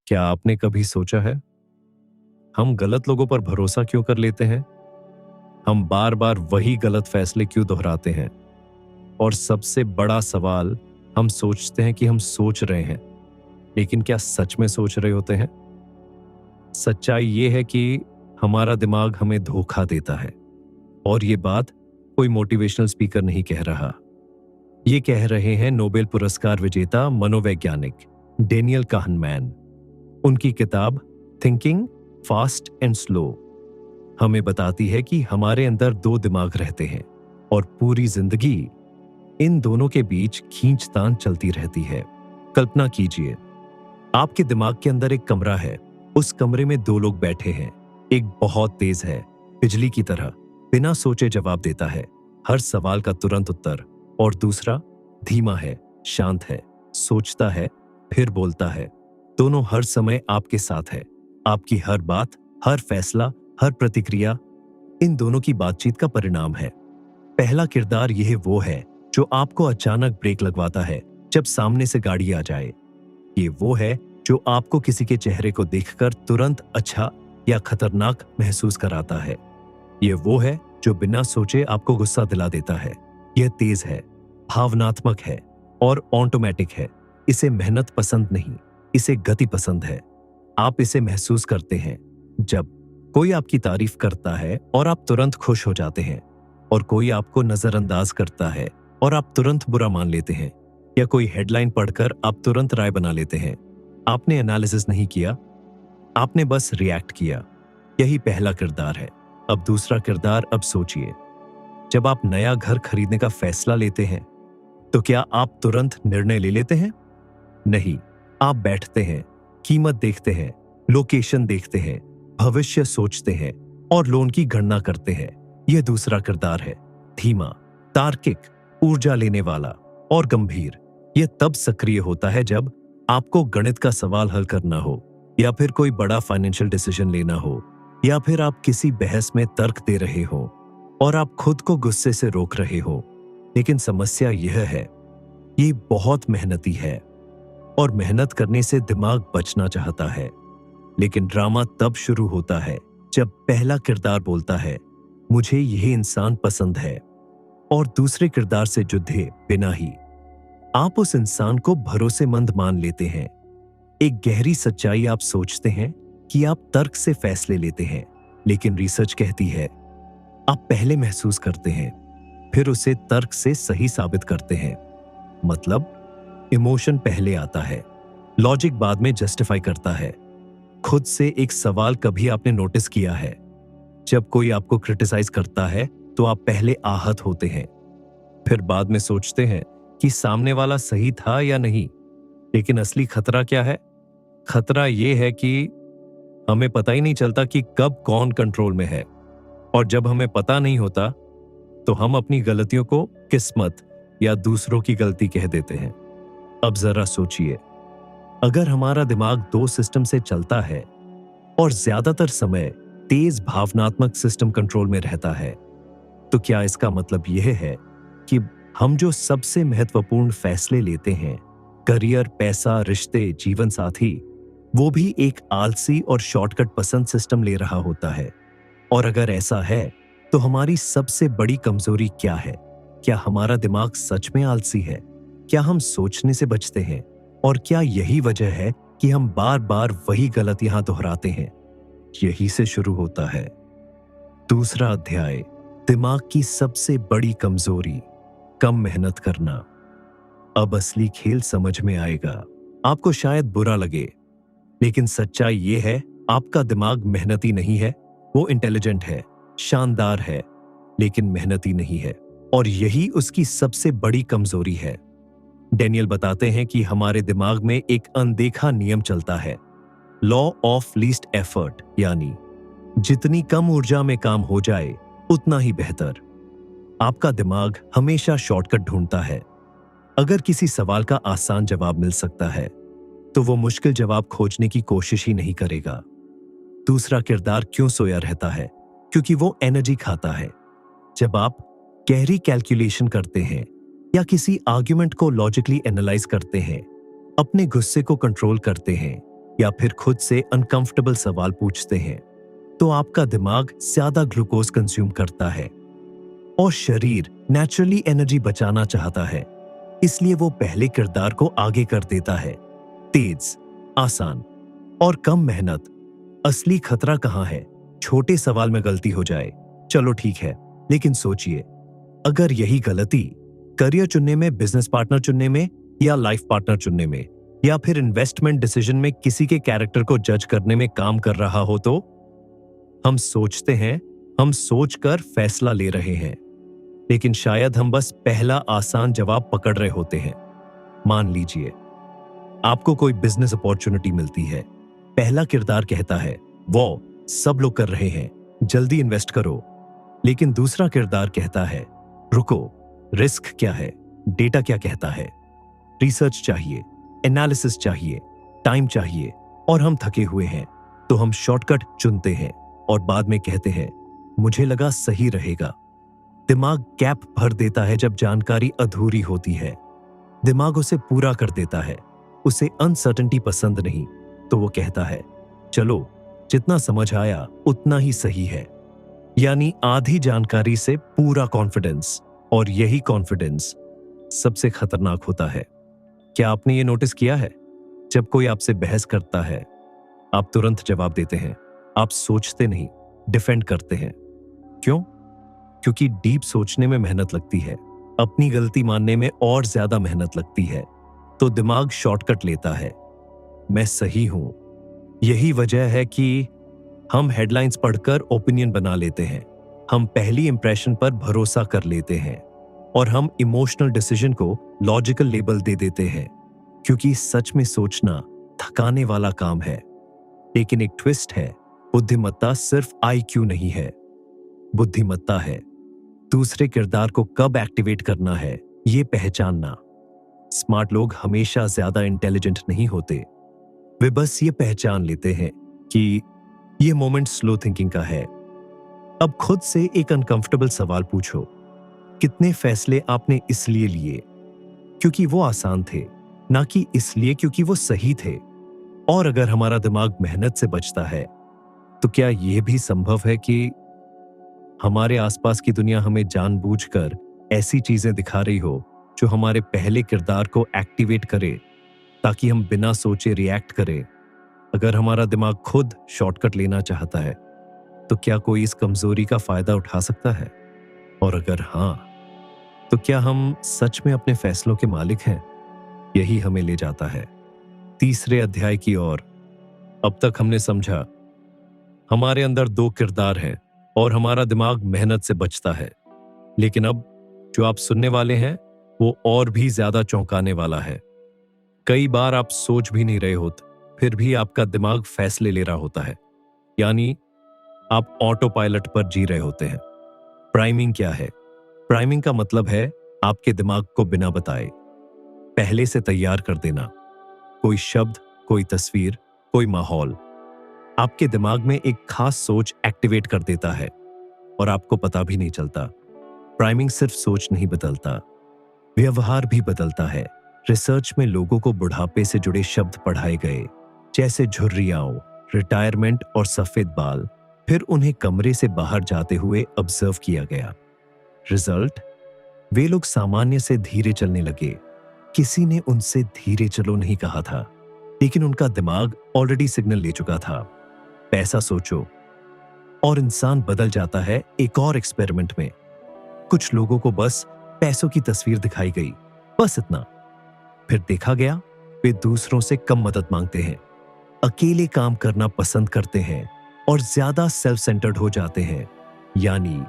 क्या आपने कभी सोचा है हम गलत लोगों पर भरोसा क्यों कर लेते हैं? हम बार बार वही गलत फैसले क्यों दोहराते हैं? और सबसे बड़ा सवाल, हम सोचते हैं कि हम सोच रहे हैं, लेकिन क्या सच में सोच रहे होते हैं? सच्चाई ये है कि हमारा दिमाग हमें धोखा देता है। और ये बात कोई मोटिवेशनल स्पीकर नहीं कह रहा। ये कह रहे हैं नोबेल पुरस्कार विजेता मनोवैज्ञानिक डेनियल काहनमैन। उनकी किताब थिंकिंग फास्ट एंड स्लो हमें बताती है कि हमारे अंदर दो दिमाग रहते हैं और पूरी जिंदगी इन दोनों के बीच खींचतान चलती रहती है। कल्पना कीजिए, आपके दिमाग के अंदर एक कमरा है। उस कमरे में दो लोग बैठे हैं। एक बहुत तेज है, बिजली की तरह, बिना सोचे जवाब देता है, हर सवाल का तुरंत उत्तर। और दूसरा धीमा है, शांत है, सोचता है, फिर बोलता है। दोनों हर समय आपके साथ है। आपकी हर बात, हर फैसला, हर प्रतिक्रिया इन दोनों की बातचीत का परिणाम है। पहला किरदार यह वो है जो आपको अचानक ब्रेक लगवाता है जब सामने से गाड़ी आ जाए। ये वो है जो आपको किसी के चेहरे को देखकर तुरंत अच्छा या खतरनाक महसूस कराता है। ये वो है जो बिना सोचे आपको गुस्सा दिला देता है। यह तेज है, भावनात्मक है और ऑटोमेटिक है। इसे मेहनत पसंद नहीं, इसे गति पसंद है। आप इसे महसूस करते हैं जब कोई आपकी तारीफ करता है और आप तुरंत खुश हो जाते हैं, और कोई आपको नजरअंदाज करता है और आप तुरंत बुरा मान लेते हैं, या कोई हेडलाइन पढ़कर आप तुरंत राय बना लेते हैं। आपने एनालिसिस नहीं किया, आपने बस रिएक्ट किया। यही पहला किरदार है। अब दूसरा किरदार, अब सोचिए, जब आप नया घर खरीदने का फैसला लेते हैं तो क्या आप तुरंत निर्णय ले लेते हैं? नहीं, आप बैठते हैं, कीमत देखते हैं, लोकेशन देखते हैं, भविष्य सोचते हैं और लोन की गणना करते हैं। यह दूसरा किरदार है, धीमा, तार्किक, ऊर्जा लेने वाला और गंभीर। यह तब सक्रिय होता है जब आपको गणित का सवाल हल करना हो, या फिर कोई बड़ा फाइनेंशियल डिसीजन लेना हो, या फिर आप किसी बहस में तर्क दे रहे हो और आप खुद को गुस्से से रोक रहे हो। लेकिन समस्या यह है, ये बहुत मेहनती है और मेहनत करने से दिमाग बचना चाहता है। लेकिन ड्रामा तब शुरू होता है जब पहला किरदार बोलता है, मुझे यह इंसान पसंद है, और दूसरे किरदार से जुद्धे बिना ही आप उस इंसान को भरोसेमंद मान लेते हैं। एक गहरी सच्चाई, आप सोचते हैं कि आप तर्क से फैसले लेते हैं, लेकिन रिसर्च कहती है आप पहले महसूस करते हैं, फिर उसे तर्क से सही साबित करते हैं। मतलब इमोशन पहले आता है, लॉजिक बाद में जस्टिफाई करता है। खुद से एक सवाल कभी आपने नोटिस किया है, जब कोई आपको क्रिटिसाइज करता है तो आप पहले आहत होते हैं, फिर बाद में सोचते हैं कि सामने वाला सही था या नहीं। लेकिन असली खतरा क्या है? खतरा यह है कि हमें पता ही नहीं चलता कि कब कौन कंट्रोल में है। और जब हमें पता नहीं होता तो हम अपनी गलतियों को किस्मत या दूसरों की गलती कह देते हैं। अब जरा सोचिए, अगर हमारा दिमाग दो सिस्टम से चलता है और ज्यादातर समय तेज भावनात्मक सिस्टम कंट्रोल में रहता है, तो क्या इसका मतलब यह है कि हम जो सबसे महत्वपूर्ण फैसले लेते हैं, करियर, पैसा, रिश्ते, जीवन साथी, वो भी एक आलसी और शॉर्टकट पसंद सिस्टम ले रहा होता है? और अगर ऐसा है तो हमारी सबसे बड़ी कमजोरी क्या है? क्या हमारा दिमाग सच में आलसी है? क्या हम सोचने से बचते हैं? और क्या यही वजह है कि हम बार बार वही गलतियां दोहराते हैं? यही से शुरू होता है दूसरा अध्याय, दिमाग की सबसे बड़ी कमजोरी, कम मेहनत करना। अब असली खेल समझ में आएगा। आपको शायद बुरा लगे, लेकिन सच्चाई यह है, आपका दिमाग मेहनती नहीं है। वो इंटेलिजेंट है, शानदार है, लेकिन मेहनती नहीं है। और यही उसकी सबसे बड़ी कमजोरी है। डेनियल बताते हैं कि हमारे दिमाग में एक अनदेखा नियम चलता है, लॉ ऑफ लीस्ट एफर्ट, यानी जितनी कम ऊर्जा में काम हो जाए उतना ही बेहतर। आपका दिमाग हमेशा शॉर्टकट ढूंढता है। अगर किसी सवाल का आसान जवाब मिल सकता है तो वो मुश्किल जवाब खोजने की कोशिश ही नहीं करेगा। दूसरा किरदार क्यों सोया रहता है? क्योंकि वो एनर्जी खाता है। जब आप गहरी कैलकुलेशन करते हैं या किसी आर्ग्यूमेंट को लॉजिकली एनालाइज करते हैं, अपने गुस्से को कंट्रोल करते हैं, या फिर खुद से अनकंफर्टेबल सवाल पूछते हैं तो आपका दिमाग ज्यादा ग्लूकोज कंज्यूम करता है और शरीर नेचुरली एनर्जी बचाना चाहता है, इसलिए वो पहले किरदार को आगे कर देता है। तेज, आसान और कम मेहनत। असली खतरा कहाँ है? छोटे सवाल में गलती हो जाए, चलो ठीक है, लेकिन सोचिए, अगर यही गलती करियर चुनने में, बिजनेस पार्टनर चुनने में या लाइफ पार्टनर चुनने में या फिर इन्वेस्टमेंट डिसीजन में किसी के कैरेक्टर को जज करने में काम कर रहा हो तो हम सोचते हैं, हम सोचकर फैसला ले रहे हैं, लेकिन शायद हम बस पहला आसान जवाब पकड़ रहे होते हैं। मान लीजिए आपको कोई बिजनेस अपॉर्चुनिटी मिलती है। पहला किरदार कहता है, वो सब लोग कर रहे हैं, जल्दी इन्वेस्ट करो। लेकिन दूसरा किरदार कहता है, रुको, रिस्क क्या है, डेटा क्या कहता है, रिसर्च चाहिए, एनालिसिस चाहिए, टाइम चाहिए और हम थके हुए हैं, तो हम शॉर्टकट चुनते हैं और बाद में कहते हैं, मुझे लगा सही रहेगा। दिमाग गैप भर देता है जब जानकारी अधूरी होती है। दिमाग उसे पूरा कर देता है, उसे अनसर्टेनिटी पसंद नहीं, तो वो कहता है, चलो जितना समझ आया उतना ही सही है। यानी आधी जानकारी से पूरा कॉन्फिडेंस, और यही कॉन्फिडेंस सबसे खतरनाक होता है। क्या आपने ये नोटिस किया है? जब कोई आपसे बहस करता है, आप तुरंत जवाब देते हैं, आप सोचते नहीं, डिफेंड करते हैं। क्यों? क्योंकि डीप सोचने में मेहनत लगती है, अपनी गलती मानने में और ज्यादा मेहनत लगती है, तो दिमाग शॉर्टकट लेता है, मैं सही हूं। यही वजह है कि हम हेडलाइंस पढ़कर ओपिनियन बना लेते हैं, हम पहली इंप्रेशन पर भरोसा कर लेते हैं और हम इमोशनल डिसीजन को लॉजिकल लेबल दे देते हैं, क्योंकि सच में सोचना थकाने वाला काम है। लेकिन एक ट्विस्ट है, बुद्धिमत्ता सिर्फ आईक्यू नहीं है। बुद्धिमत्ता है दूसरे किरदार को कब एक्टिवेट करना है, ये पहचानना। स्मार्ट लोग हमेशा ज्यादा इंटेलिजेंट नहीं होते, वे बस ये पहचान लेते हैं कि ये मोमेंट स्लो थिंकिंग का है। अब खुद से एक अनकंफर्टेबल सवाल पूछो, कितने फैसले आपने इसलिए लिए क्योंकि वो आसान थे, ना कि इसलिए क्योंकि वो सही थे? और अगर हमारा दिमाग मेहनत से बचता है, तो क्या यह भी संभव है कि हमारे आसपास की दुनिया हमें जानबूझकर ऐसी चीजें दिखा रही हो जो हमारे पहले किरदार को एक्टिवेट करे, ताकि हम बिना सोचे रिएक्ट करें? अगर हमारा दिमाग खुद शॉर्टकट लेना चाहता है, तो क्या कोई इस कमजोरी का फायदा उठा सकता है? और अगर हां, तो क्या हम सच में अपने फैसलों के मालिक हैं? यही हमें ले जाता है तीसरे अध्याय की ओर। अब तक हमने समझा, हमारे अंदर दो किरदार हैं और हमारा दिमाग मेहनत से बचता है। लेकिन अब जो आप सुनने वाले हैं, वो और भी ज्यादा चौंकाने वाला है। कई बार आप सोच भी नहीं रहे होते, फिर भी आपका दिमाग फैसले ले रहा होता है, यानी आप ऑटो पायलट पर जी रहे होते हैं। प्राइमिंग क्या है? प्राइमिंग का मतलब है आपके दिमाग को बिना बताए पहले से तैयार कर देना। कोई शब्द, कोई तस्वीर, कोई माहौल आपके दिमाग में एक खास सोच एक्टिवेट कर देता है और आपको पता भी नहीं चलता। प्राइमिंग सिर्फ सोच नहीं बदलता, व्यवहार भी बदलता है। रिसर्च में लोगों को बुढ़ापे से जुड़े शब्द पढ़ाए गए, जैसे झुर्रियाओं, रिटायरमेंट और सफेद बाल। फिर उन्हें कमरे से बाहर जाते हुए ऑब्जर्व किया गया। रिजल्ट? वे लोग सामान्य से धीरे चलने लगे। किसी ने उनसे धीरे चलो नहीं कहा था, लेकिन उनका दिमाग ऑलरेडी सिग्नल ले चुका था। पैसा सोचो, और इंसान बदल जाता है एक और एक्सपेरिमेंट में। कुछ लोगों को बस पैसों की तस्वीर दिखाई गई, बस इतना। फिर देखा गया वे दूसरों से कम मदद मांगते हैं, अकेले काम करना पसंद करते हैं और ज्यादा सेल्फ सेंटर्ड हो जाते हैं। यानी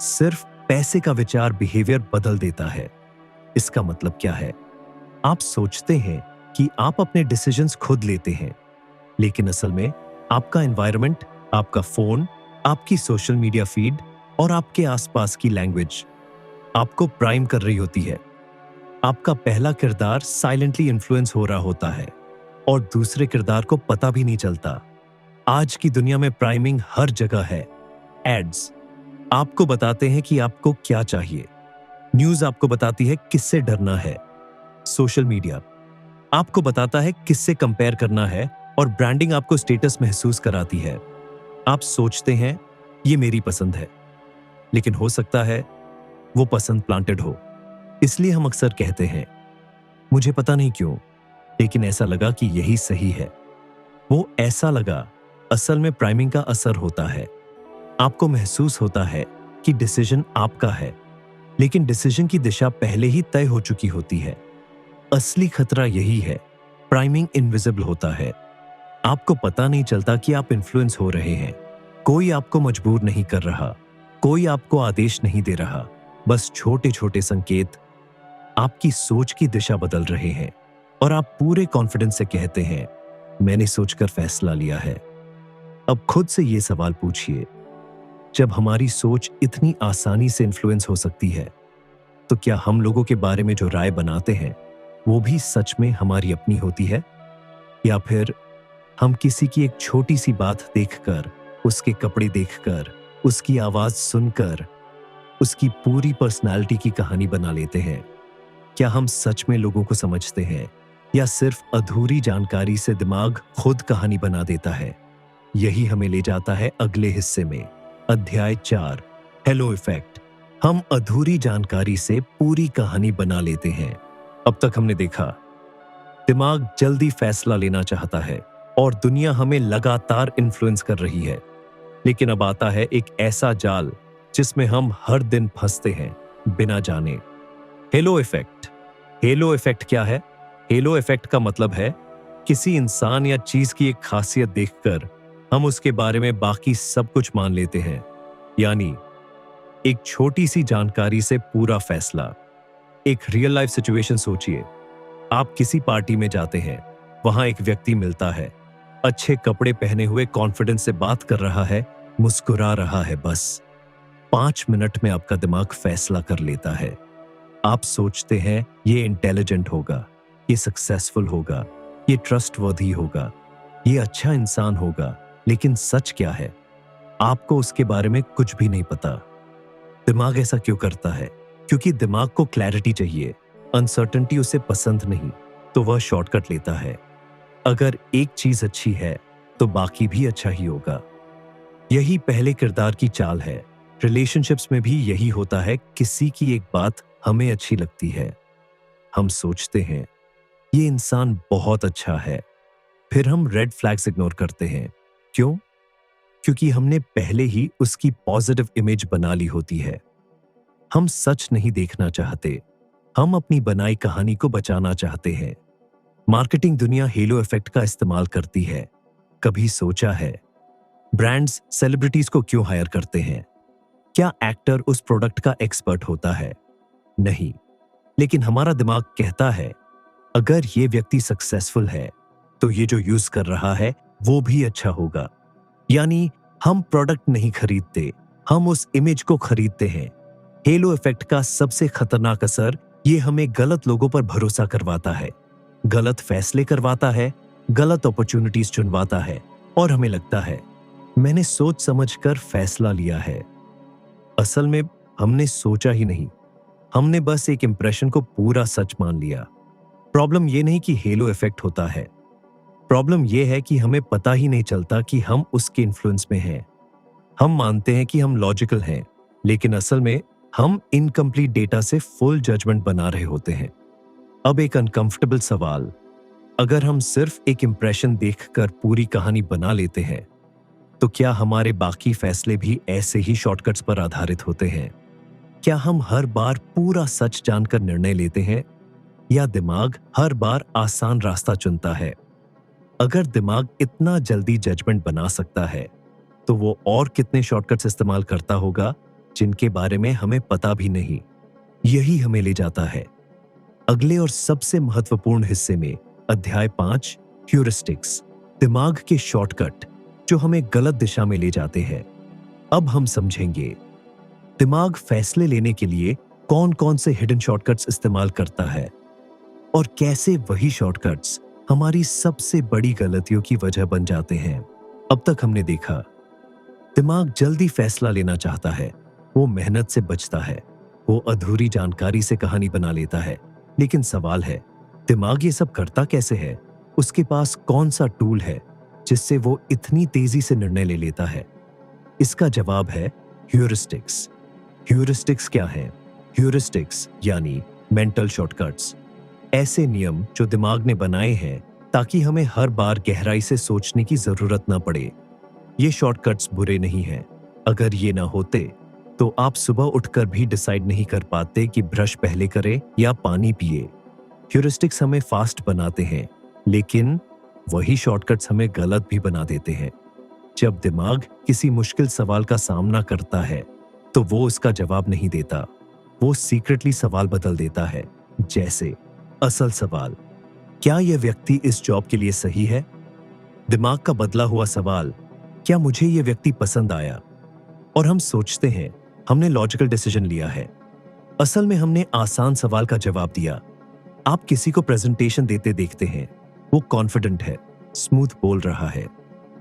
सिर्फ पैसे का विचार बिहेवियर बदल देता है। इसका मतलब क्या है? आप सोचते हैं कि आप अपने डिसीजंस खुद लेते हैं, लेकिन असल में आपका एनवायरनमेंट, आपका फोन, आपकी सोशल मीडिया फीड और आपके आसपास की लैंग्वेज आपको प्राइम कर रही होती है। आपका पहला किरदार साइलेंटली इन्फ्लुएंस हो रहा होता है और दूसरे किरदार को पता भी नहीं चलता। आज की दुनिया में प्राइमिंग हर जगह है। एड्स आपको बताते हैं कि आपको क्या चाहिए। न्यूज आपको बताती है किससे डरना है। सोशल मीडिया आपको बताता है किससे कंपेयर करना है और ब्रांडिंग आपको स्टेटस महसूस कराती है। आप सोचते हैं ये मेरी पसंद है, लेकिन हो सकता है वो पसंद प्लांटेड हो। इसलिए हम अक्सर कहते हैं मुझे पता नहीं क्यों, लेकिन ऐसा लगा कि यही सही है। वो ऐसा लगा असल में प्राइमिंग का असर होता है। आपको महसूस होता है कि डिसीजन आपका है, लेकिन डिसीजन की दिशा पहले ही तय हो चुकी होती है। असली खतरा यही है, प्राइमिंग इनविजिबल होता है। आपको पता नहीं चलता कि आप इन्फ्लुएंस हो रहे हैं। कोई आपको मजबूर नहीं कर रहा, कोई आपको आदेश नहीं दे रहा, बस छोटे छोटे संकेत आपकी सोच की दिशा बदल रहे हैं। और आप पूरे कॉन्फिडेंस से कहते हैं मैंने सोचकर फैसला लिया है। अब खुद से ये सवाल पूछिए, जब हमारी सोच इतनी आसानी से इन्फ्लुएंस हो सकती है, तो क्या हम लोगों के बारे में जो राय बनाते हैं वो भी सच में हमारी अपनी होती है? या फिर हम किसी की एक छोटी सी बात देखकर, उसके कपड़े देखकर, उसकी आवाज सुनकर उसकी पूरी पर्सनालिटी की कहानी बना लेते हैं? क्या हम सच में लोगों को समझते हैं, या सिर्फ अधूरी जानकारी से दिमाग खुद कहानी बना देता है? यही हमें ले जाता है अगले हिस्से में, अध्याय 4, हेलो इफेक्ट। हम अधूरी जानकारी से पूरी कहानी बना लेते हैं। अब तक हमने देखा दिमाग जल्दी फैसला लेना चाहता है और दुनिया हमें लगातार इन्फ्लुएंस कर रही है। लेकिन अब आता है एक ऐसा जाल जिसमें हम हर दिन फंसते हैं बिना जाने, हेलो इफेक्ट। हेलो इफेक्ट क्या है? हेलो इफेक्ट का मतलब है किसी इंसान या चीज की एक खासियत देखकर हम उसके बारे में बाकी सब कुछ मान लेते हैं। यानी एक छोटी सी जानकारी से पूरा फैसला। एक रियल लाइफ सिचुएशन सोचिए। आप किसी पार्टी में जाते हैं, वहां एक व्यक्ति मिलता है, अच्छे कपड़े पहने हुए कॉन्फिडेंस से बात कर रहा है, मुस्कुरा रहा है। बस 5 मिनट में आपका दिमाग फैसला कर लेता है। आप सोचते हैं ये इंटेलिजेंट होगा, ये सक्सेसफुल होगा, ये ट्रस्टवर्दी होगा, ये अच्छा इंसान होगा। लेकिन सच क्या है? आपको उसके बारे में कुछ भी नहीं पता। दिमाग ऐसा क्यों करता है? क्योंकि दिमाग को क्लैरिटी चाहिए, अनसर्टेनिटी उसे पसंद नहीं, तो वह शॉर्टकट लेता है। अगर एक चीज अच्छी है तो बाकी भी अच्छा ही होगा। यही पहले किरदार की चाल है। रिलेशनशिप्स में भी यही होता है। किसी की एक बात हमें अच्छी लगती है, हम सोचते हैं ये इंसान बहुत अच्छा है, फिर हम रेड फ्लैग्स इग्नोर करते हैं। क्यों? क्योंकि हमने पहले ही उसकी पॉजिटिव इमेज बना ली होती है। हम सच नहीं देखना चाहते, हम अपनी बनाई कहानी को बचाना चाहते हैं। मार्केटिंग दुनिया हेलो इफेक्ट का इस्तेमाल करती है। कभी सोचा है ब्रांड्स सेलिब्रिटीज को क्यों हायर करते हैं? क्या एक्टर उस प्रोडक्ट का एक्सपर्ट होता है? नहीं, लेकिन हमारा दिमाग कहता है अगर ये व्यक्ति सक्सेसफुल है तो ये जो यूज कर रहा है वो भी अच्छा होगा। यानी हम प्रोडक्ट नहीं खरीदते, हम उस इमेज को खरीदते हैं। हेलो इफेक्ट का सबसे खतरनाक असर ये हमें गलत लोगों पर भरोसा करवाता है, गलत फैसले करवाता है, गलत अपॉर्चुनिटीज चुनवाता है, और हमें लगता है मैंने सोच समझकर फैसला लिया है। असल में हमने सोचा ही नहीं, हमने बस एक इंप्रेशन को पूरा सच मान लिया। प्रॉब्लम ये नहीं कि हेलो इफेक्ट होता है, प्रॉब्लम यह है कि हमें पता ही नहीं चलता कि हम उसके इन्फ्लुएंस में हैं। हम मानते हैं कि हम लॉजिकल हैं, लेकिन असल में हम इनकम्प्लीट डेटा से फुल जजमेंट बना रहे होते हैं। अब एक अनकंफर्टेबल सवाल, अगर हम सिर्फ एक इंप्रेशन देखकर पूरी कहानी बना लेते हैं, तो क्या हमारे बाकी फैसले भी ऐसे ही शॉर्टकट्स पर आधारित होते हैं? क्या हम हर बार पूरा सच जानकर निर्णय लेते हैं, या दिमाग हर बार आसान रास्ता चुनता है? अगर दिमाग इतना जल्दी जजमेंट बना सकता है, तो वो और कितने शॉर्टकट्स इस्तेमाल करता होगा जिनके बारे में हमें पता भी नहीं। यही हमें ले जाता है अगले और सबसे महत्वपूर्ण हिस्से में, अध्याय 5, ह्यूरिस्टिक्स, दिमाग के शॉर्टकट जो हमें गलत दिशा में ले जाते हैं। अब हम समझेंगे दिमाग फैसले लेने के लिए कौन कौन से हिडन शॉर्टकट्स इस्तेमाल करता है, और कैसे वही शॉर्टकट्स हमारी सबसे बड़ी गलतियों की वजह बन जाते हैं। अब तक हमने देखा दिमाग जल्दी फैसला लेना चाहता है, वो मेहनत से बचता है, वो अधूरी जानकारी से कहानी बना लेता है। लेकिन सवाल है, दिमाग ये सब करता कैसे है? उसके पास कौन सा टूल है जिससे वो इतनी तेजी से निर्णय ले लेता है? इसका जवाब है ह्यूरिस्टिक्स। ह्यूरिस्टिक्स क्या है? ह्यूरिस्टिक्स यानी मेंटल शॉर्टकट्स, ऐसे नियम जो दिमाग ने बनाए हैं ताकि हमें हर बार गहराई से सोचने की जरूरत ना पड़े। ये शॉर्टकट्स बुरे नहीं हैं। अगर ये ना होते तो आप सुबह उठकर भी डिसाइड नहीं कर पाते कि ब्रश पहले करें या पानी पिए। ह्यूरिस्टिक्स हमें फास्ट बनाते हैं, लेकिन वही शॉर्टकट्स हमें गलत भी बना देते हैं। जब दिमाग किसी मुश्किल सवाल का सामना करता है तो वो उसका जवाब नहीं देता, वो सीक्रेटली सवाल बदल देता है। जैसे असल सवाल, क्या यह व्यक्ति इस जॉब के लिए सही है? दिमाग का बदला हुआ सवाल, क्या मुझे यह व्यक्ति पसंद आया? और हम सोचते हैं हमने लॉजिकल डिसीजन लिया है। असल में हमने आसान सवाल का जवाब दिया। आप किसी को प्रेजेंटेशन देते देखते हैं, वो कॉन्फिडेंट है, स्मूथ बोल रहा है।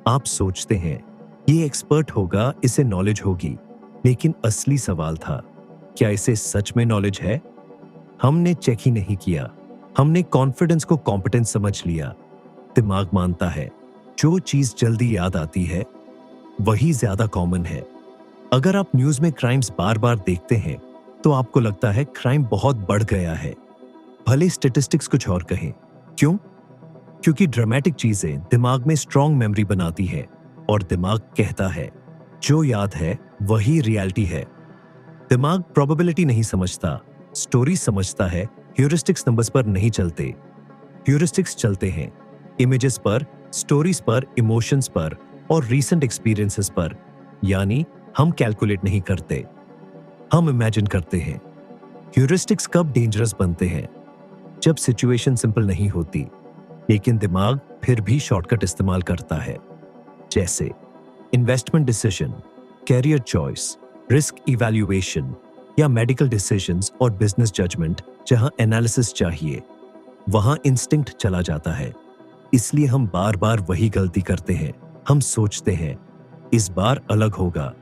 आप सोचते हैं ये एक्सपर्ट होगा, इसे नॉलेज होगी। लेकिन असली सवाल था, क्या इसे सच में नॉलेज है? हमने चेक ही नहीं किया, हमने कॉन्फिडेंस को कॉम्पिटेंस समझ लिया। दिमाग मानता है जो चीज जल्दी याद आती है वही ज्यादा कॉमन है। अगर आप न्यूज में क्राइम्स बार बार देखते हैं तो आपको लगता है क्राइम बहुत बढ़ गया है, भले स्टेटिस्टिक्स कुछ और कहें। क्यों? क्योंकि ड्रामेटिक चीजें दिमाग में स्ट्रॉन्ग मेमोरी बनाती है और दिमाग कहता है जो याद है वही रियलिटी है। दिमाग प्रोबेबिलिटी नहीं समझता, स्टोरी समझता है। ह्यूरिस्टिक्स नंबर्स पर नहीं चलते, ह्यूरिस्टिक्स चलते हैं इमेजेस पर, स्टोरीज पर, इमोशंस पर और रीसेंट एक्सपीरियंसेस पर। यानी हम कैलकुलेट नहीं करते, हम इमेजिन करते हैं। ह्यूरिस्टिक्स कब डेंजरस बनते हैं? जब सिचुएशन सिंपल नहीं होती लेकिन दिमाग फिर भी शॉर्टकट इस्तेमाल करता है। जैसे investment decision, career choice, risk evaluation या मेडिकल डिसीजंस और बिजनेस जजमेंट। जहां एनालिसिस चाहिए वहां इंस्टिंक्ट चला जाता है। इसलिए हम बार बार वही गलती करते हैं। हम सोचते हैं इस बार अलग होगा,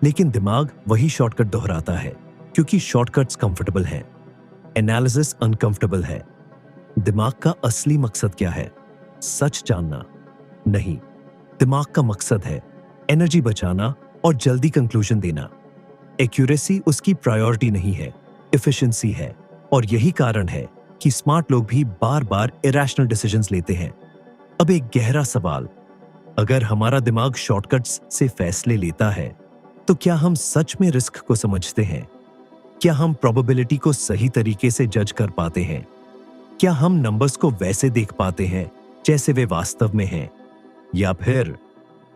लेकिन दिमाग वही शॉर्टकट दोहराता है क्योंकि शॉर्टकट्स कंफर्टेबल हैं, एनालिसिस अनकंफर्टेबल है। दिमाग का असली मकसद क्या है? सच जानना नहीं, दिमाग का मकसद है एनर्जी बचाना और जल्दी कंक्लूजन देना। एक्यूरेसी उसकी प्रायोरिटी नहीं है, एफिशिएंसी है। और यही कारण है कि स्मार्ट लोग भी बार बार इरैशनल डिसीजंस लेते हैं। अब एक गहरा सवाल, अगर हमारा दिमाग शॉर्टकट्स से फैसले लेता है तो क्या हम सच में रिस्क को समझते हैं? क्या हम प्रोबेबिलिटी को सही तरीके से जज कर पाते हैं? क्या हम नंबर्स को वैसे देख पाते हैं जैसे वे वास्तव में हैं? या फिर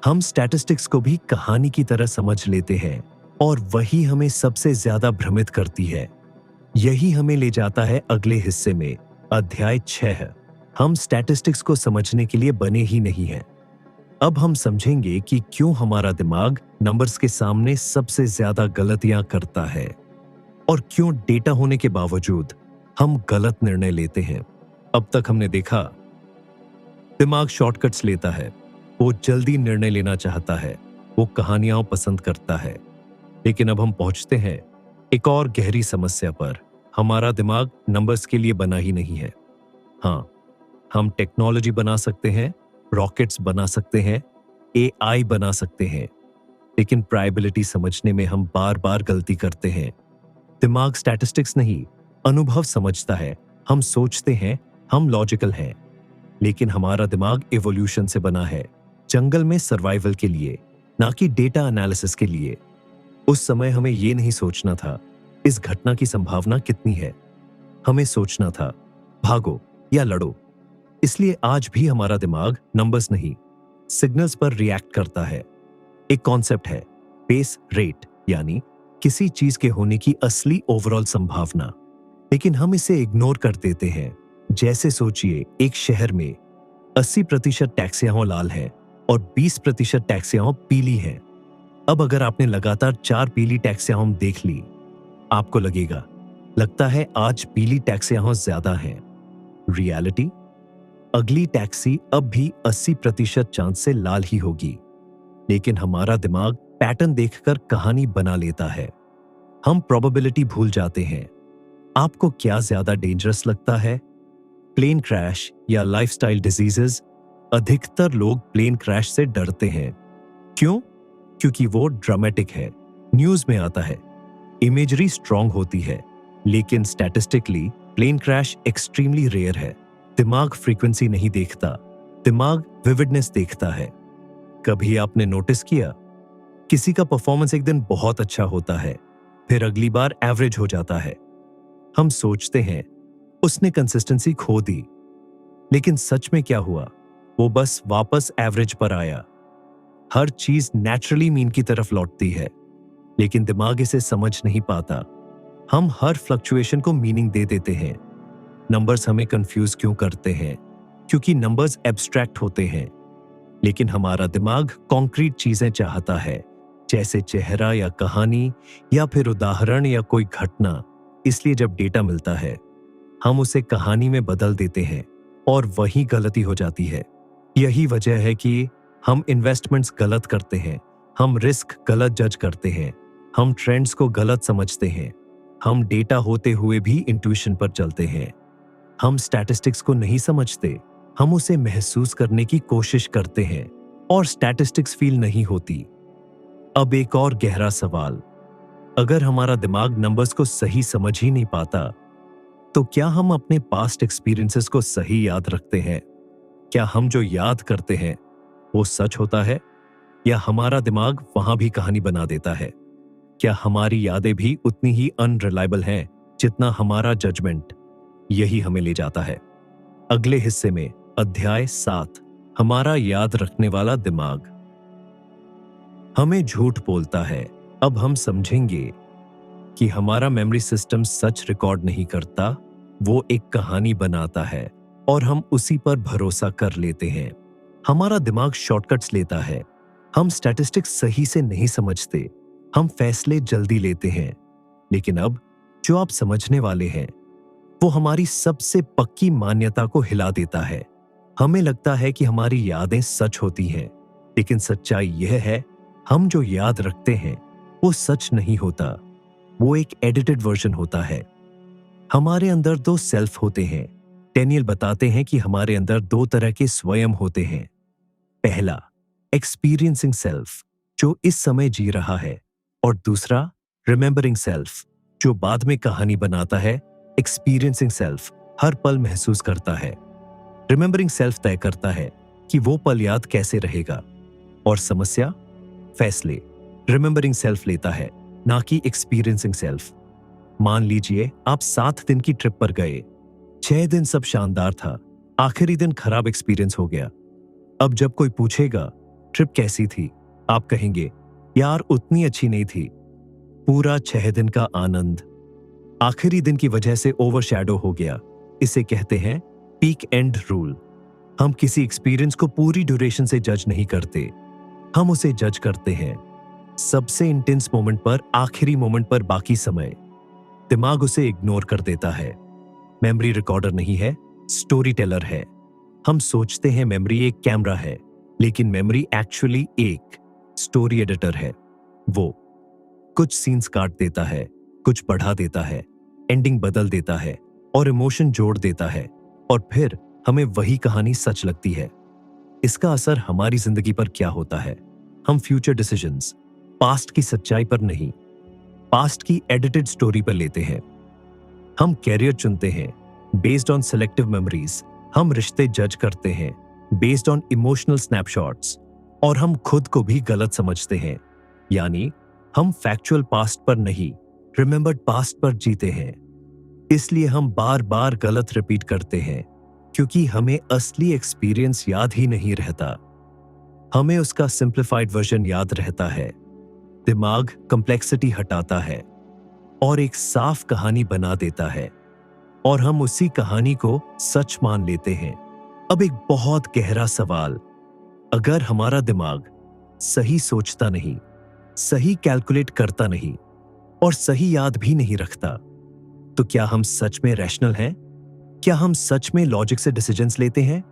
हम स्टैटिस्टिक्स को भी कहानी की तरह समझ लेते हैं और वही हमें सबसे ज्यादा भ्रमित करती है? यही हमें ले जाता है अगले हिस्से में, अध्याय 6। हम स्टैटिस्टिक्स को समझने के लिए बने ही नहीं हैं। अब हम समझेंगे कि क्यों हमारा दिमाग नंबर्स के सामने सबसे ज्यादा गलतियां करता है और क्यों डेटा होने के बावजूद हम गलत निर्णय लेते हैं। अब तक हमने देखा दिमाग शॉर्टकट्स लेता है, वो जल्दी निर्णय लेना चाहता है, वो कहानियां पसंद करता है। लेकिन अब हम पहुंचते हैं एक और गहरी समस्या पर। हमारा दिमाग नंबर्स के लिए बना ही नहीं है। हाँ, हम टेक्नोलॉजी बना सकते हैं, रॉकेट्स बना सकते हैं, एआई बना सकते हैं, लेकिन प्रायबिलिटी समझने में हम बार बार गलती करते हैं। दिमाग स्टैटिस्टिक्स नहीं, अनुभव समझता है। हम सोचते हैं हम लॉजिकल हैं, लेकिन हमारा दिमाग इवोल्यूशन से बना है, जंगल में सर्वाइवल के लिए, ना कि डेटा एनालिसिस के लिए। उस समय हमें यह नहीं सोचना था इस घटना की संभावना कितनी है, हमें सोचना था भागो या लड़ो। इसलिए आज भी हमारा दिमाग नंबर्स नहीं, सिग्नल्स पर रिएक्ट करता है। एक कॉन्सेप्ट है बेस रेट, यानी किसी चीज के होने की असली ओवरऑल संभावना, लेकिन हम इसे इग्नोर कर देते हैं। जैसे सोचिए एक शहर में 80% टैक्सियां लाल हैं और 20% टैक्सियां पीली हैं। अब अगर आपने लगातार 4 पीली टैक्सियां देख ली, आपको लगता है आज पीली टैक्सियां ज्यादा हैं। रियलिटी, अगली टैक्सी अब भी 80% चांस से लाल ही होगी। लेकिन हमारा दिमाग पैटर्न देखकर कहानी बना लेता है। हम प्रोबेबिलिटी भूल जाते हैं। आपको क्या ज्यादा डेंजरस लगता है? प्लेन क्रैश या लाइफस्टाइल डिजीजेस, अधिकतर लोग प्लेन क्रैश से डरते हैं। क्यों? क्योंकि वो ड्रामेटिक है, न्यूज में आता है, इमेजरी स्ट्रांग होती है, लेकिन statistically plane crash extremely rare है। दिमाग फ्रीक्वेंसी नहीं देखता, दिमाग विविडनेस देखता है। कभी आपने नोटिस किया, किसी का परफॉर्मेंस एक दिन बहुत अच्छा होता है, फिर अगली बार एवरेज हो जाता है। हम सोचते हैं उसने कंसिस्टेंसी खो दी, लेकिन सच में क्या हुआ? वो बस वापस एवरेज पर आया। हर चीज नेचुरली मीन की तरफ लौटती है, लेकिन दिमाग इसे समझ नहीं पाता। हम हर फ्लक्चुएशन को मीनिंग दे देते हैं। नंबर्स हमें कंफ्यूज क्यों करते हैं? क्योंकि नंबर्स एब्स्ट्रैक्ट होते हैं, लेकिन हमारा दिमाग कॉन्क्रीट चीजें चाहता है, जैसे चेहरा या कहानी या फिर उदाहरण या कोई घटना। इसलिए जब डेटा मिलता है, हम उसे कहानी में बदल देते हैं और वही गलती हो जाती है। यही वजह है कि हम इन्वेस्टमेंट्स गलत करते हैं, हम रिस्क गलत जज करते हैं, हम ट्रेंड्स को गलत समझते हैं, हम डेटा होते हुए भी इंट्यूशन पर चलते हैं। हम स्टैटिस्टिक्स को नहीं समझते, हम उसे महसूस करने की कोशिश करते हैं और स्टैटिस्टिक्स फील नहीं होती। अब एक और गहरा सवाल, अगर हमारा दिमाग नंबर्स को सही समझ ही नहीं पाता, तो क्या हम अपने पास्ट एक्सपीरियंसेस को सही याद रखते हैं? क्या हम जो याद करते हैं वो सच होता है, या हमारा दिमाग वहां भी कहानी बना देता है? क्या हमारी यादें भी उतनी ही अनरिलायबल हैं जितना हमारा जजमेंट? यही हमें ले जाता है अगले हिस्से में, अध्याय 7, हमारा याद रखने वाला दिमाग। हमें झूठ बोलता है। अब हम समझेंगे कि हमारा मेमोरी सिस्टम सच रिकॉर्ड नहीं करता, वो एक कहानी बनाता है और हम उसी पर भरोसा कर लेते हैं। हमारा दिमाग शॉर्टकट्स लेता है। हम स्टैटिस्टिक्स सही से नहीं समझते, हम फैसले जल्दी लेते हैं। लेकिन अब जो आप समझने वाले हैं, वो हमारी सबसे पक्की मान्यता को हिला देता है। हमें लगता है कि हमारी यादें सच होती हैं, लेकिन सच्चाई यह है, हम जो याद रखते हैं वो सच नहीं होता, वो एक एडिटेड वर्जन होता है। हमारे अंदर दो सेल्फ होते हैं। डैनियल बताते हैं कि हमारे अंदर दो तरह के स्वयं होते हैं। पहला, एक्सपीरियंसिंग सेल्फ, जो इस समय जी रहा है, और दूसरा, रिमेंबरिंग सेल्फ, जो बाद में कहानी बनाता है। एक्सपीरियंसिंग सेल्फ हर पल महसूस करता है, रिमेंबरिंग सेल्फ तय करता है कि वो पल याद कैसे रहेगा। और समस्या, फैसले रिमेंबरिंग सेल्फ लेता है, ना कि एक्सपीरियंसिंग सेल्फ। मान लीजिए आप 7 दिन की ट्रिप पर गए। 6 दिन सब शानदार था, आखिरी दिन खराब एक्सपीरियंस हो गया। अब जब कोई पूछेगा ट्रिप कैसी थी, आप कहेंगे यार उतनी अच्छी नहीं थी। पूरा 6 दिन का आनंद आखिरी दिन की वजह से ओवरशैडो हो गया। इसे कहते हैं पीक एंड रूल। हम किसी एक्सपीरियंस को पूरी ड्यूरेशन से जज नहीं करते, हम उसे जज करते हैं सबसे इंटेंस मोमेंट पर, आखिरी मोमेंट पर। बाकी समय दिमाग उसे इग्नोर कर देता है। मेमोरी रिकॉर्डर नहीं है, स्टोरी टेलर है। हम सोचते हैं मेमोरी एक कैमरा है, लेकिन मेमोरी एक्चुअली एक स्टोरी एडिटर है। वो कुछ सीन्स काट देता है, कुछ बढ़ा देता है, एंडिंग बदल देता है और इमोशन जोड़ देता है, और फिर हमें वही कहानी सच लगती है। इसका असर हमारी जिंदगी पर क्या होता है? हम फ्यूचर डिसीजंस पास्ट की सच्चाई पर नहीं, पास्ट की एडिटेड स्टोरी पर लेते हैं। हम कैरियर चुनते हैं बेस्ड ऑन सेलेक्टिव मेमोरीज, हम रिश्ते जज करते हैं बेस्ड ऑन इमोशनल स्नैपशॉट्स, और हम खुद को भी गलत समझते हैं। यानी हम फैक्चुअल पास्ट पर नहीं, रिमेंबर्ड पास्ट पर जीते हैं। इसलिए हम बार बार गलत रिपीट करते हैं, क्योंकि हमें असली एक्सपीरियंस याद ही नहीं रहता, हमें उसका सिंप्लीफाइड वर्जन याद रहता है। दिमाग कॉम्प्लेक्सिटी हटाता है और एक साफ कहानी बना देता है, और हम उसी कहानी को सच मान लेते हैं। अब एक बहुत गहरा सवाल, अगर हमारा दिमाग सही सोचता नहीं, सही कैलकुलेट करता नहीं और सही याद भी नहीं रखता, तो क्या हम सच में रैशनल हैं? क्या हम सच में लॉजिक से डिसीजंस लेते हैं,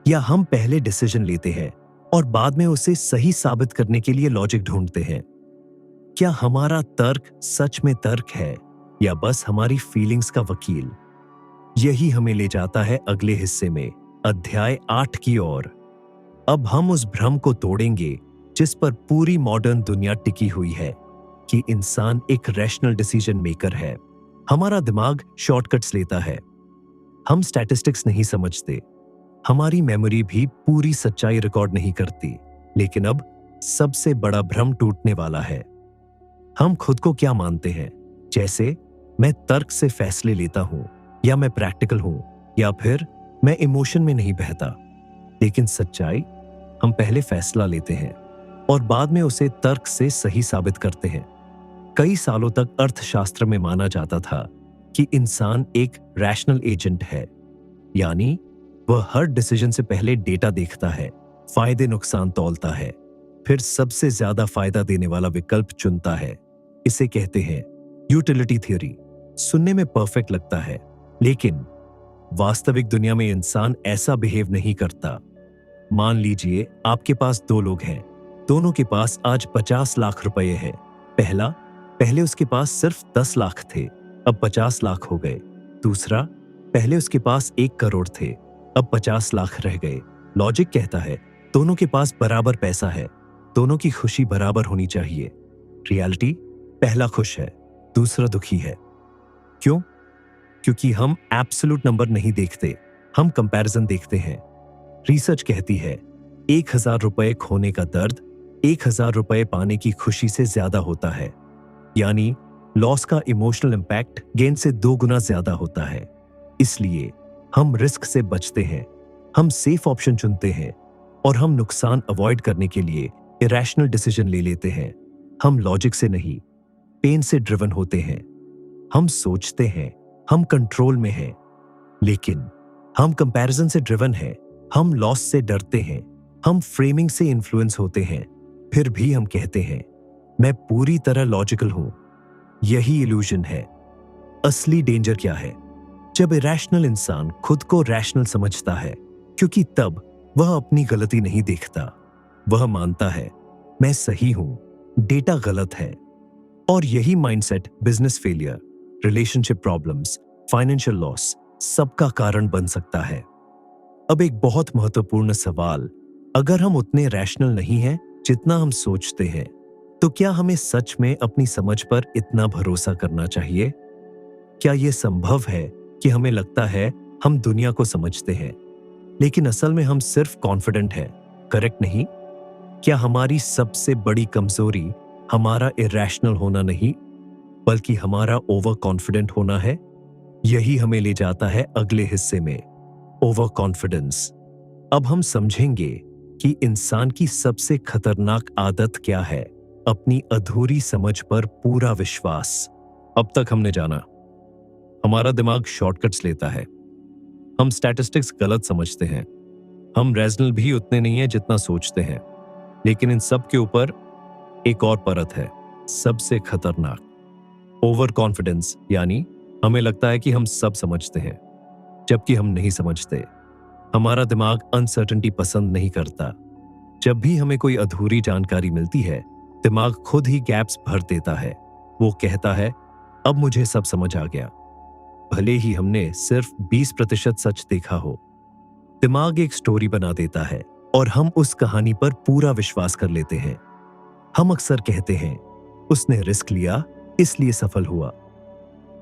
या हम पहले डिसीजन लेते हैं और बाद में उसे सही साबित करने के लिए लॉजिक ढूंढते हैं? क्या हमारा तर्क सच में तर्क है, या बस हमारी फीलिंग्स का वकील? यही हमें ले जाता है अगले हिस्से में, अध्याय 8 की ओर। अब हम उस भ्रम को तोड़ेंगे जिस पर पूरी मॉडर्न दुनिया टिकी हुई है कि इंसान एक रैशनल डिसीजन मेकर है। हमारा दिमाग शॉर्टकट्स लेता है, हम स्टैटिस्टिक्स नहीं समझते, हमारी मेमोरी भी पूरी सच्चाई रिकॉर्ड नहीं करती। लेकिन अब सबसे बड़ा भ्रम टूटने वाला है। हम खुद को क्या मानते हैं, जैसे मैं तर्क से फैसले लेता हूं, या मैं प्रैक्टिकल हूं, या फिर मैं इमोशन में नहीं बहता। लेकिन सच्चाई, हम पहले फैसला लेते हैं और बाद में उसे तर्क से सही साबित करते हैं। कई सालों तक अर्थशास्त्र में माना जाता था कि इंसान एक रैशनल एजेंट है, यानी वह हर डिसीजन से पहले डेटा देखता है, फायदे नुकसान तौलता है, फिर सबसे ज्यादा फायदा देने वाला विकल्प चुनता है। इसे कहते हैं यूटिलिटी थ्योरी। सुनने में परफेक्ट लगता है, लेकिन वास्तविक दुनिया में इंसान ऐसा बिहेव नहीं करता। मान लीजिए आपके पास दो लोग हैं, दोनों के पास आज 50 लाख रुपए है। पहले उसके पास सिर्फ 10 लाख थे, अब 50 लाख हो गए। दूसरा, पहले उसके पास 1 करोड़ थे, अब 50 लाख रह गए। लॉजिक कहता है दोनों के पास बराबर पैसा है, दोनों की खुशी बराबर होनी चाहिए। रियलिटी, पहला खुश है, दूसरा दुखी है। क्यों? क्योंकि हम एब्सोल्यूट नंबर नहीं देखते, हम कंपैरिजन देखते हैं। रिसर्च कहती है 1000 रुपए खोने का दर्द 1000 रुपए पाने की खुशी से ज्यादा होता है, यानी लॉस का इमोशनल इंपैक्ट गेन से 2 गुना ज्यादा होता है। इसलिए हम रिस्क से बचते हैं, हम सेफ ऑप्शन चुनते हैं और हम नुकसान अवॉइड करने के लिए इरैशनल डिसीजन ले लेते हैं। हम लॉजिक से नहीं, पेन से ड्रिवन होते हैं। हम सोचते हैं हम कंट्रोल में हैं, लेकिन हम कंपैरिजन से ड्रिवन हैं। हम लॉस से डरते हैं, हम फ्रेमिंग से इन्फ्लुएंस होते हैं। फिर भी हम कहते हैं मैं पूरी तरह लॉजिकल हूं। यही इल्यूजन है। असली डेंजर क्या है? जब इरैशनल इंसान खुद को रैशनल समझता है, क्योंकि तब वह अपनी गलती नहीं देखता। वह मानता है मैं सही हूं, डेटा गलत है। और यही mindset business failure, relationship problems, financial loss सबका कारण बन सकता है। अब एक बहुत महत्वपूर्ण सवाल, अगर हम उतने रैशनल नहीं हैं जितना हम सोचते हैं, तो क्या हमें सच में अपनी समझ पर इतना भरोसा करना चाहिए? क्या यह संभव है कि हमें लगता है हम दुनिया को समझते हैं, लेकिन असल में हम सिर्फ कॉन्फिडेंट हैं, करेक्ट नहीं? क्या हमारी सबसे बड़ी कमजोरी हमारा इरैशनल होना नहीं, बल्कि हमारा ओवर कॉन्फिडेंट होना है? यही हमें ले जाता है अगले हिस्से में, ओवर कॉन्फिडेंस। अब हम समझेंगे कि इंसान की सबसे खतरनाक आदत क्या है, अपनी अधूरी समझ पर पूरा विश्वास। अब तक हमने जाना हमारा दिमाग शॉर्टकट्स लेता है, हम स्टैटिस्टिक्स गलत समझते हैं, हम रैशनल भी उतने नहीं है जितना सोचते हैं। लेकिन इन सब के ऊपर एक और परत है, सबसे खतरनाक, ओवर कॉन्फिडेंस। यानी हमें लगता है कि हम सब समझते हैं, जबकि हम नहीं समझते। हमारा दिमाग अनसर्टेनिटी पसंद नहीं करता। जब भी हमें कोई अधूरी जानकारी मिलती है, दिमाग खुद ही गैप्स भर देता है। वो कहता है अब मुझे सब समझ आ गया, भले ही हमने सिर्फ 20% सच देखा हो। दिमाग एक स्टोरी बना देता है और हम उस कहानी पर पूरा विश्वास कर लेते हैं। हम अक्सर कहते हैं उसने रिस्क लिया इसलिए सफल हुआ,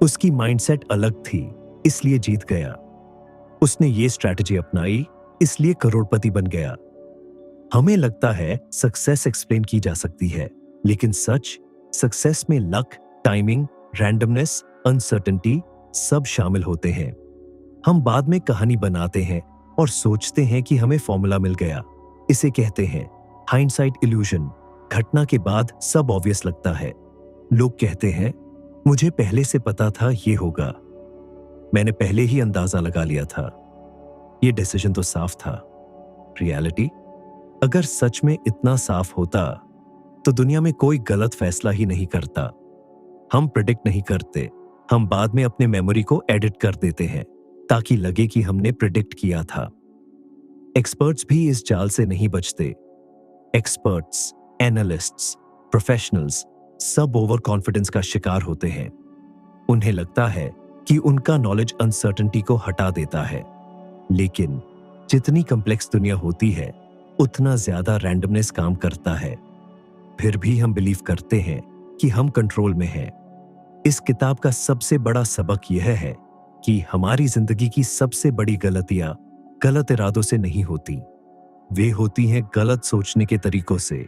उसकी माइंडसेट अलग थी इसलिए जीत गया, उसने ये स्ट्रैटेजी अपनाई इसलिए करोड़पति बन गया। हमें लगता है सक्सेस एक्सप्लेन की जा सकती है, लेकिन सच, सक्सेस में लक, टाइमिंग, रैंडमनेस, अनसर्टेनिटी सब शामिल होते हैं। हम बाद में कहानी बनाते हैं और सोचते हैं कि हमें फॉर्मूला मिल गया। इसे कहते हैं हाइंडसाइट इल्यूजन। घटना के बाद सब ऑब्वियस लगता है। लोग कहते हैं मुझे पहले से पता था ये होगा, मैंने पहले ही अंदाजा लगा लिया था, ये डिसीजन तो साफ था। रियलिटी, अगर सच में इतना साफ होता तो दुनिया में कोई गलत फैसला ही नहीं करता। हम प्रिडिक्ट नहीं करते, हम बाद में अपने मेमोरी को एडिट कर देते हैं ताकि लगे कि हमने प्रिडिक्ट किया था। एक्सपर्ट्स भी इस जाल से नहीं बचते। एक्सपर्ट्स, एनालिस्ट्स, प्रोफेशनल्स सब ओवर कॉन्फिडेंस का शिकार होते हैं। उन्हें लगता है कि उनका नॉलेज अनसर्टेनिटी को हटा देता है। लेकिन जितनी कॉम्प्लेक्स दुनिया होती है, उतना ज्यादा रैंडमनेस काम करता है। फिर भी हम बिलीव करते हैं कि हम कंट्रोल में हैं। इस किताब का सबसे बड़ा सबक यह है कि हमारी जिंदगी की सबसे बड़ी गलतियां गलत इरादों से नहीं होती, वे होती हैं गलत सोचने के तरीकों से।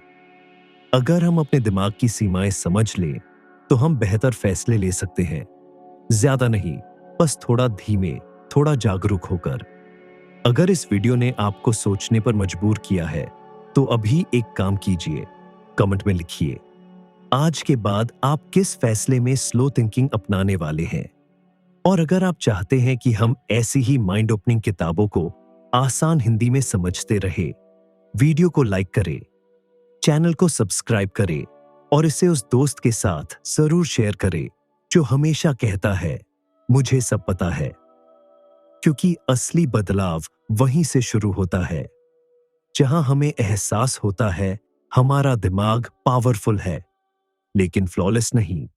अगर हम अपने दिमाग की सीमाएं समझ लें, तो हम बेहतर फैसले ले सकते हैं। ज्यादा नहीं, बस थोड़ा धीमे, थोड़ा जागरूक होकर। अगर इस वीडियो ने आपको सोचने पर मजबूर किया है, तो अभी एक काम कीजिए, कमेंट में लिखिए, आज के बाद आप किस फैसले में स्लो थिंकिंग अपनाने वाले हैं। और अगर आप चाहते हैं कि हम ऐसी ही माइंड ओपनिंग किताबों को आसान हिंदी में समझते रहे, वीडियो को लाइक करें, चैनल को सब्सक्राइब करें और इसे उस दोस्त के साथ जरूर शेयर करें जो हमेशा कहता है, मुझे सब पता है। क्योंकि असली बदलाव वहीं से शुरू होता है, जहां हमें एहसास होता है हमारा दिमाग पावरफुल है, लेकिन फ्लॉलेस नहीं।